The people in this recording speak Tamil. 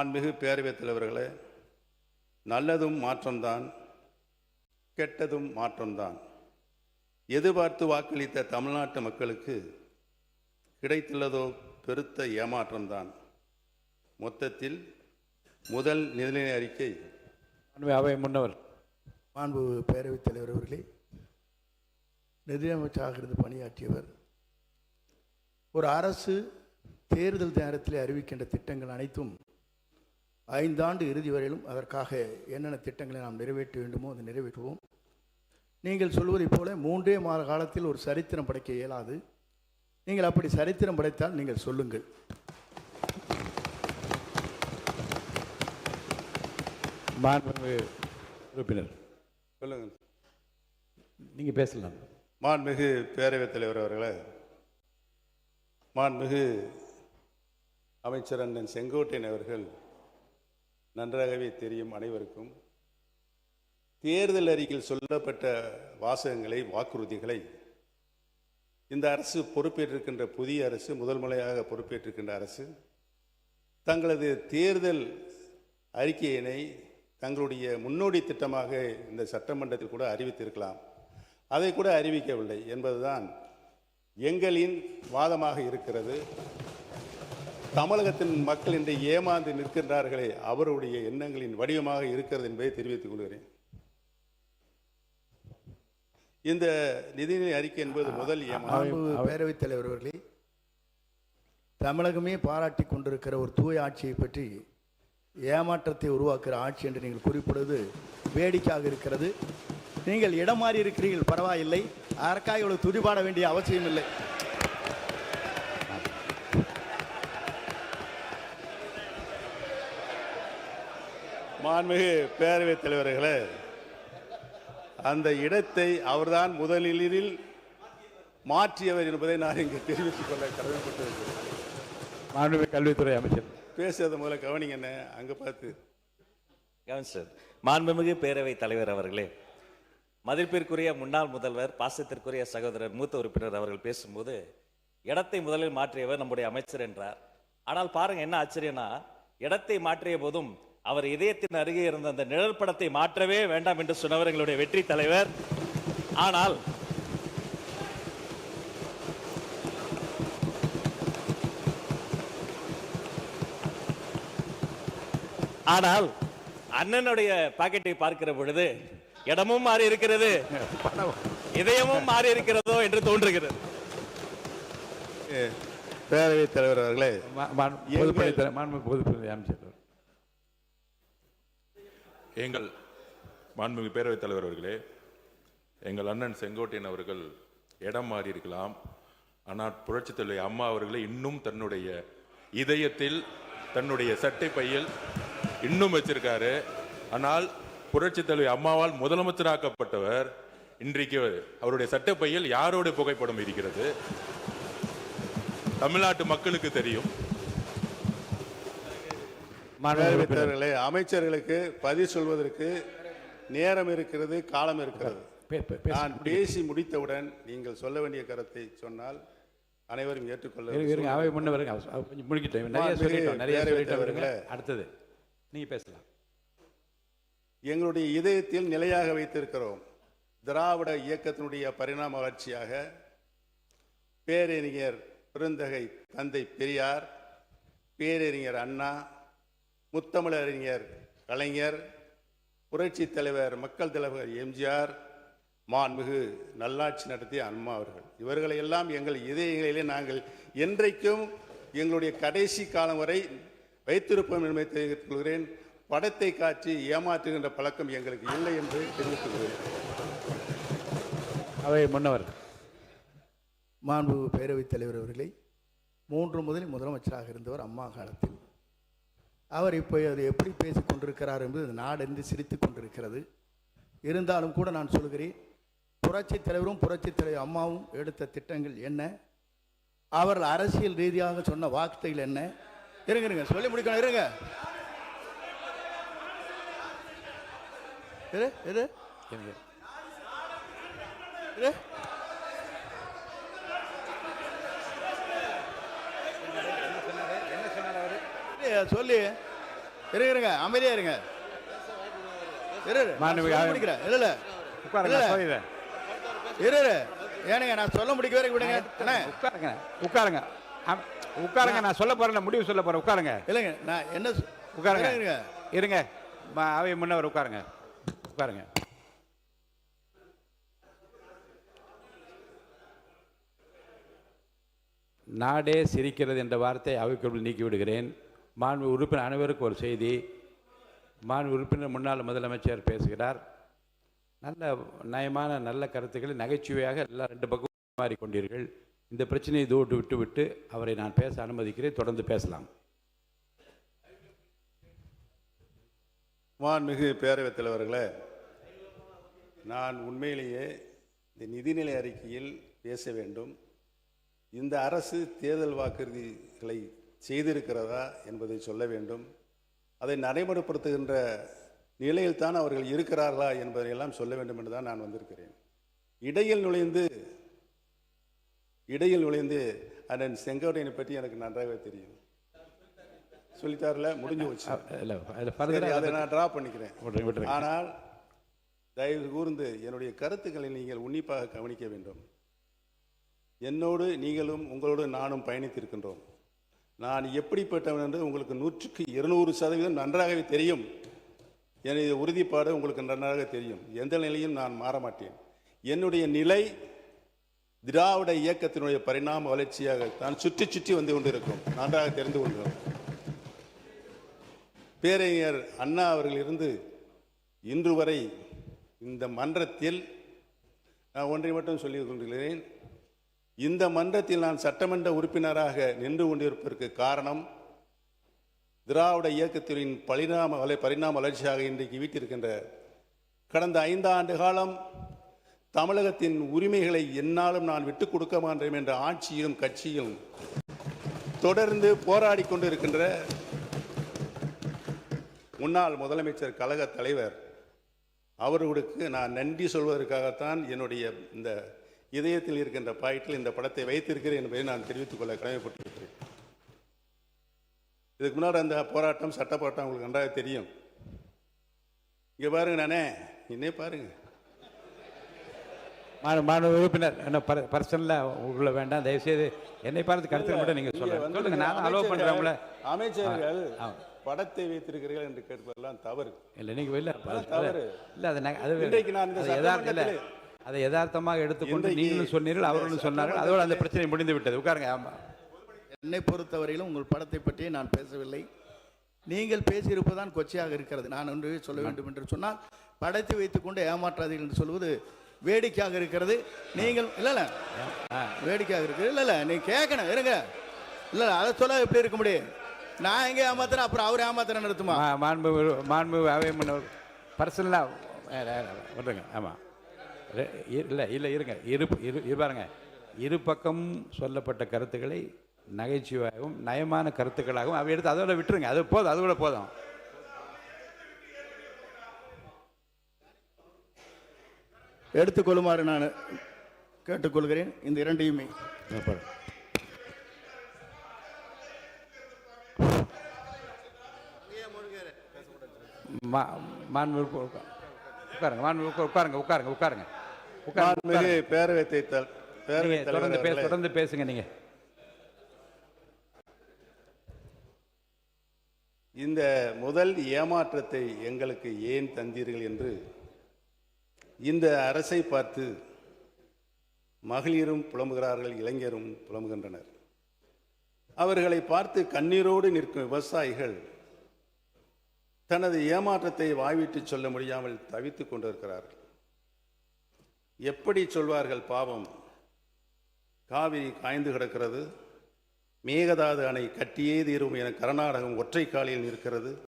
மாண்புமிகு பேரவைத் தலைவர்களே, நல்லதும் மாற்றம்தான், கெட்டதும் மாற்றம்தான். எதிர்பார்த்து வாக்களித்த தமிழ்நாட்டு மக்களுக்கு கிடைத்துள்ளதோ பெருத்த ஏமாற்றம்தான். மொத்தத்தில் முதல் நிதிநிலை அறிக்கை. அவை முன்னவர் மாண்பு பேரவைத் தலைவர் அவர்களே, நிதியமைச்சராக இருந்து பணியாற்றியவர். ஒரு அரசு தேர்தல் நேரத்தில் அறிவிக்கின்ற திட்டங்கள் அனைத்தும் 5 ஆண்டு இறுதி வரையிலும் அதற்காக என்னென்ன திட்டங்களை நாம் நிறைவேற்ற வேண்டுமோ அதை நிறைவேற்றுவோம். நீங்கள் சொல்வதைப் போல 3 மாத காலத்தில் ஒரு சரித்திரம் படைக்க இயலாது. நீங்கள் அப்படி சரித்திரம் படைத்தால் நீங்கள் சொல்லுங்கள். உறுப்பினர் சொல்லுங்கள். நீங்கள் பேசலாம். மாண்புமிகு பேரவைத் தலைவர் அவர்களே, மாண்புமிகு அமைச்சர் அண்ணன் செங்கோட்டையன் அவர்கள் நன்றாகவே தெரியும் அனைவருக்கும். தேர்தல் அறிக்கையில் சொல்லப்பட்ட வாசகங்களை, வாக்குறுதிகளை இந்த அரசு பொறுப்பேற்றிருக்கின்ற புதிய அரசு, முதல் முறையாக பொறுப்பேற்றிருக்கின்ற அரசு தங்களது தேர்தல் அறிக்கையினை தங்களுடைய முன்னோடி திட்டமாக இந்த சட்டமன்றத்தில் கூட அறிவித்திருக்கலாம். அதை கூட அறிவிக்கவில்லை என்பதுதான் எங்களின் வாதமாக இருக்கிறது. தமிழகத்தின் மக்கள் இன்று ஏமாந்து நிற்கின்றார்களே, அவருடைய எண்ணங்களின் வடிவமாக இருக்கிறது என்பதை தெரிவித்துக் கொள்கிறேன். இந்த நிதிநிலை அறிக்கை என்பது முதல் ஏமாற்றம். பேரவைத் தலைவர் அவர்களே, தமிழகமே பாராட்டி கொண்டிருக்கிற ஒரு தூய ஆட்சியை பற்றி ஏமாற்றத்தை உருவாக்குகிற ஆட்சி என்று நீங்கள் குறிப்பிடுவது வேடிக்கையாக இருக்கிறது. நீங்கள் இடம் மாறி இருக்கிறீர்கள், பரவாயில்லை. அதற்காக இவ்வளவு துதிபாட வேண்டிய அவசியம் இல்லை. மாண்புமிகு பேரவைத் தலைவர்களே, அந்த இடத்தை அவர்தான் முதலில் மாற்றியவர் என்பதை நான் இங்கு தெரிவித்துக் கொள்ள கடமைப்பட்டிருக்கிறேன். மாண்புமிகு கல்வித்துறை அமைச்சர் பேசுறது முதல்ல கவனிங்க. என்ன அங்க பார்த்து சார். மாண்புமிகு பேரவைத் தலைவர் அவர்களே, மதிப்பிற்குரிய முன்னாள் முதல்வர், பாசத்திற்குரிய சகோதரர் மூத்த உறுப்பினர் அவர்கள் பேசும்போது இடத்தை முதலில் மாற்றியவர் நம்முடைய அமைச்சர் என்றார். ஆனால் பாருங்க என்ன ஆச்சரியம்னா, இடத்தை மாற்றிய போதும் அவர் இதயத்தின் அருகே இருந்த அந்த நிழல் படத்தை மாற்றவே வேண்டாம் என்று சொன்னவர் எங்களுடைய வெற்றி தலைவர். ஆனால் அண்ணனுடைய பாக்கெட்டை பார்க்கிற பொழுது இடமும் மாறி இருக்கிறது, இதயமும் மாறி இருக்கிறதோ என்று தோன்றுகிறது. பேரவைத் தலைவர் அவர்களே, அமைச்சர் எங்கள் மாண்புமிகு பேரவைத் தலைவர் அவர்களே, எங்கள் அண்ணன் செங்கோட்டையன் அவர்கள் இடம் மாறி இருக்கலாம். ஆனால் புரட்சித் தலைவர் அம்மா அவர்களை இன்னும் தன்னுடைய இதயத்தில், தன்னுடைய சட்டை பையில் இன்னும் வச்சிருக்காரு. ஆனால் புரட்சித் தலைவர் அம்மாவால் முதலமைச்சராக்கப்பட்டவர் இன்றைக்கு அவருடைய சட்டை பையில் யாரோட புகைப்படம் இருக்கிறது தமிழ்நாட்டு மக்களுக்கு தெரியும். அமைச்சர்களுக்கு பதில் சொல்வதற்கு நேரம் இருக்கிறது, காலம் இருக்கிறது. நான் பேசி முடித்தவுடன் நீங்கள் சொல்ல வேண்டிய கருத்தை சொன்னால் அனைவரும் ஏற்றுக்கொள்ள. அடுத்தது நீங்க பேசலாம். எங்களுடைய இதயத்தில் நிலையாக வைத்திருக்கிறோம். திராவிட இயக்கத்தினுடைய பரிணாம வளர்ச்சியாக பேரறிஞர் பெருந்தகை தந்தை பெரியார், பேரறிஞர் அண்ணா, முத்தமிழறிஞர் கலைஞர், புரட்சி தலைவர் மக்கள் தலைவர் எம்ஜிஆர், மாண்புமிகு நல்லாட்சி நடத்திய அம்மா அவர்கள், இவர்களை எல்லாம் எங்கள் இதயங்களிலே நாங்கள் என்றைக்கும் எங்களுடைய கடைசி காலம் வரை வைத்திருப்போம் என்பதை தெரிவித்துக் கொள்கிறேன். படத்தை காட்சி ஏமாற்றுகின்ற பழக்கம் எங்களுக்கு இல்லை என்று தெரிவித்துக் கொள்கிறேன். அவை முன்னவர். மாண்பு பேரவைத் தலைவர் அவர்களை, 3 முதல் முதலமைச்சராக இருந்தவர் அம்மா காலத்தில். அவர் இப்போ அதை எப்படி பேசிக் கொண்டிருக்கிறார் என்பது நாடென்று சிரித்து கொண்டிருக்கிறது. இருந்தாலும் கூட நான் சொல்கிறேன், புரட்சித் தலைவரும் புரட்சித் தலைவர் அம்மாவும் எடுத்த திட்டங்கள் என்ன, அவர்கள் அரசியல் ரீதியாக சொன்ன வார்த்தைகள் என்ன? இருங்க சொல்லி முடிக்கணும். இருங்க சொல்லி இருங்க அமைதியா இருங்க. முடிக்கிறேன். இல்ல உட்காருங்க, சொல்லிடுறேன். ஏனுங்க நான் சொல்ல முடிக்க வரைக்கும் விடுங்க. உட்காருங்க, உட்காருங்க, உட்காருங்க. நான் சொல்ல போறேன், முடிவு சொல்ல போறேன். உட்காருங்க. இல்லைங்க நான் என்ன உட்காருங்க. இருங்க, அவை முன்னவர் உட்காருங்க, உட்காருங்க. நாடே சிரிக்கிறது என்ற வார்த்தை அவைக்குள் நீக்கி விடுகிறேன். மாண்பு உறுப்பினர் அனைவருக்கும் ஒரு செய்தி. மாண்பு உறுப்பினர் முன்னாள் முதலமைச்சர் பேசுகிறார். நல்ல நயமான நல்ல கருத்துக்களை நகைச்சுவையாக எல்லாம் ரெண்டு பக்கம் மாறிக்கொண்டீர்கள். இந்த பிரச்சனையை தூட்டு விட்டு அவரை நான் பேச அனுமதிக்கிறேன். தொடர்ந்து பேசலாம். மாண்புமிகு பேரவைத் தலைவர்களே, நான் உண்மையிலேயே இந்த நிதிநிலை அறிக்கையில் பேச வேண்டும். இந்த அரசு தேர்தல் வாக்குறுதிகளை செய்திருக்கிறதா என்பதை சொல்ல வேண்டும். அதை நடைமுறைப்படுத்துகின்ற நிலையில் தான் அவர்கள் இருக்கிறார்களா என்பதையெல்லாம் சொல்ல வேண்டும் என்று தான் நான் வந்திருக்கிறேன். இடையில் நுழைந்து அண்ணன் செங்கோட்டையனை பற்றி எனக்கு நன்றாகவே தெரியும். சொல்லிட்டார்ல, முடிஞ்சு வச்சு அதை நான் டிரா பண்ணிக்கிறேன். ஆனால் தயவு கூர்ந்து என்னுடைய கருத்துக்களை நீங்கள் உன்னிப்பாக கவனிக்க வேண்டும். என்னோடு நீங்களும் உங்களோடு நானும் பயணித்திருக்கின்றோம். நான் எப்படிப்பட்டவன் என்று உங்களுக்கு 100% நன்றாகவே தெரியும். எனது உறுதிப்பாடு உங்களுக்கு நன்றாக தெரியும். எந்த நிலையும் நான் மாற மாட்டேன். என்னுடைய நிலை திராவிட இயக்கத்தினுடைய பரிணாம வளர்ச்சியாக தான் சுற்றி வந்து கொண்டிருக்கும். நன்றாக தெரிந்து கொள்கிறோம். பேரறிஞர் அண்ணா அவர்களிலிருந்து இன்று வரை இந்த மன்றத்தில் நான் ஒன்றை மட்டும் சொல்லிக் கொண்டிருக்கிறேன். இந்த மன்றத்தில் நான் சட்டமன்ற உறுப்பினராக நின்று கொண்டிருப்பதற்கு காரணம் திராவிட இயக்கத்தின் பரிணாம வளர்ச்சியாக இன்றைக்கு வீட்டிருக்கின்ற கடந்த 5 ஆண்டு காலம் தமிழகத்தின் உரிமைகளை என்னாலும் நான் விட்டுக் கொடுக்க மாட்டேன் என்ற ஆட்சியிலும் கட்சியும் தொடர்ந்து போராடி கொண்டிருக்கின்ற முன்னாள் முதலமைச்சர் கழக தலைவர் அவர்களுக்கு நான் நன்றி சொல்வதற்காகத்தான் என்னுடைய இந்த இதயத்தில் இருக்கின்ற பாயிண்டில் இந்த படத்தை வைத்திருக்கிறேன் என்பதை நான் தெரிவித்துக் கொள்ள கடமைப்பட்டிருக்கிறேன். இதுக்கு முன்னாடி அந்த போராட்டம் சட்ட போராட்டம் உங்களுக்கு நன்றாக தெரியும். இங்கே பாருங்க, நானே இன்னே பாருங்க. மாணவ உறுப்பினர் என்ன பர்சனலாக உள்ள வேண்டாம், தயவுசெய்து என்னை பார்த்து கருத்து மட்டும் நீங்கள் சொல்லுங்க. நான் அலோவ் பண்ணுறவங்கள அமைச்சர்கள் படத்தை வைத்திருக்கிறீர்கள் என்று கேட்பதெல்லாம் தவறு இல்லை. நீங்கள் இல்லை தவறு இல்லை. அது அதை யதார்த்தமாக எடுத்துக்கொண்டு நீங்களும் சொன்னீர்கள், அவர்களும் சொன்னார்கள். அதோடு அந்த பிரச்சனை முடிந்து விட்டது. உட்காருங்க. ஆமாம், என்னை பொறுத்தவரையிலும் உங்கள் படத்தை பற்றி நான் பேசவில்லை. நீங்கள் பேசியிருப்பதுதான் கொச்சையாக இருக்கிறது. நான் ஒன்று சொல்ல வேண்டும் என்று சொன்னால், படத்தை வைத்துக்கொண்டு ஏமாற்றாதீர்கள் என்று சொல்வது வேடிக்கையாக இருக்கிறது. நீங்கள் இல்லை வேடிக்கையாக இருக்குது. இல்லை நீ கேட்கணும், இருங்க. இல்லை அதை சொல்ல எப்படி இருக்க முடியும்? நான் எங்கே ஏமாத்துறேன், அப்புறம் அவர் ஏமாத்துறேன்னு நடத்துமா? மாண்பு அவை முன்னவர் பர்சனலாக சொல்லுங்க. ஆமாம், இல்லை இருங்க. பாருங்க, இரு பக்கம் சொல்லப்பட்ட கருத்துக்களை நகைச்சுவையாகவும் நயமான கருத்துக்களாகவும் அவை எடுத்து அதோட விட்டுருங்க. அது போதும், அதோட போதும். எடுத்துக்கொள்ளுமாறு நான் கேட்டுக்கொள்கிறேன். இந்த இரண்டையுமே உட்காருங்க. தொடர்ந்து பேசுங்க. நீங்க இந்த முதல் ஏமாற்றத்தை எங்களுக்கு ஏன் தந்தீர்கள் என்று இந்த அரசை பார்த்து மகளிரும் புலம்புகிறார்கள், இளைஞரும் புலம்புகின்றனர். அவர்களை பார்த்து கண்ணீரோடு நிற்கும் விவசாயிகள் தனது ஏமாற்றத்தை வாய்விட்டு சொல்ல முடியாமல் தவித்துக் கொண்டிருக்கிறார்கள். எப்படி சொல்வார்கள்? பாவம், காவிரி காய்ந்து கிடக்கிறது, மேகதாது அணை கட்டியே தீரும் என கர்நாடகம் ஒற்றை காலில் நிற்கிறது.